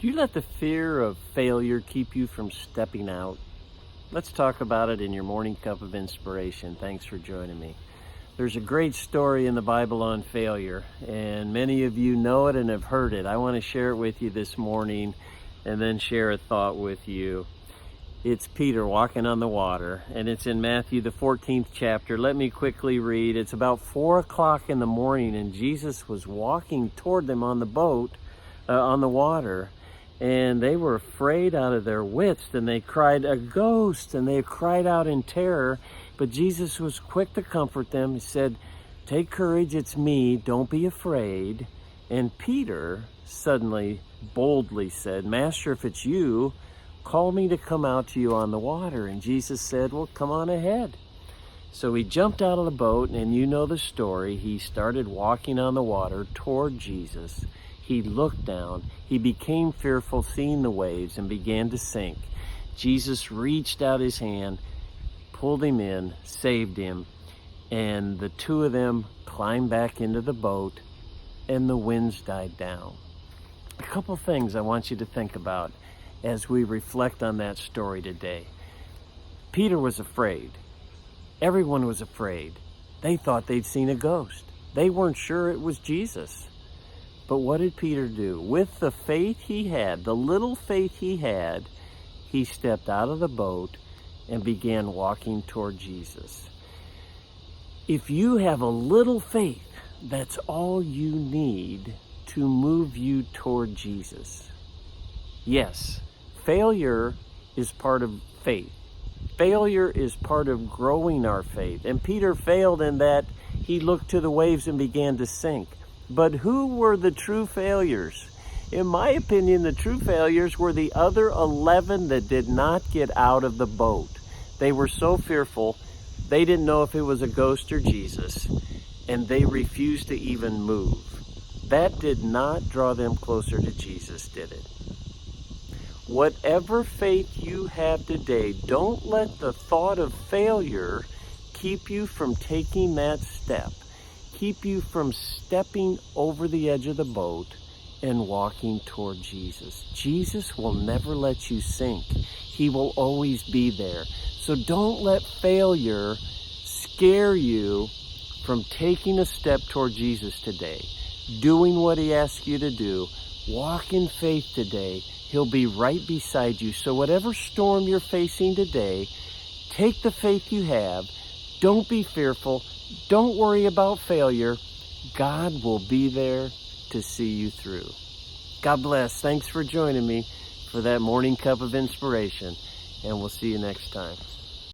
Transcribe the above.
Do you let the fear of failure keep you from stepping out? Let's talk about it in your morning cup of inspiration. Thanks for joining me. There's a great story in the Bible on failure, and many of you know it and have heard it. I want to share it with you this morning and then share a thought with you. It's Peter walking on the water, and it's in Matthew, the 14th chapter. Let me quickly read. It's about 4 o'clock in the morning, and Jesus was walking toward them on the boat, on the water. And they were afraid out of their wits, and they cried, "A ghost!" And they cried out in terror. But Jesus was quick to comfort them. He said, "Take courage, it's me, don't be afraid." And Peter suddenly, boldly said, "Master, if it's you, call me to come out to you on the water." And Jesus said, "Well, come on ahead." So he jumped out of the boat, and you know the story. He started walking on the water toward Jesus. He looked down. He became fearful, seeing the waves, and began to sink. Jesus reached out his hand, pulled him in, saved him, and the two of them climbed back into the boat, and the winds died down. A couple things I want you to think about as we reflect on that story today. Peter was afraid. Everyone was afraid. They thought they'd seen a ghost. They weren't sure it was Jesus. But what did Peter do? With the faith he had, the little faith he had, he stepped out of the boat and began walking toward Jesus. If you have a little faith, that's all you need to move you toward Jesus. Yes, failure is part of faith. Failure is part of growing our faith. And Peter failed in that he looked to the waves and began to sink. But who were the true failures? In my opinion, the true failures were the other 11 that did not get out of the boat. They were so fearful, they didn't know if it was a ghost or Jesus, and they refused to even move. That did not draw them closer to Jesus, did it? Whatever faith you have today, don't let the thought of failure keep you from taking that step. Keep you from stepping over the edge of the boat and walking toward Jesus. Jesus will never let you sink. He will always be there. So don't let failure scare you from taking a step toward Jesus today, doing what he asks you to do. Walk in faith today. He'll be right beside you. So whatever storm you're facing today, take the faith you have. Don't be fearful. Don't worry about failure. God will be there to see you through. God bless. Thanks for joining me for that morning cup of inspiration, and we'll see you next time.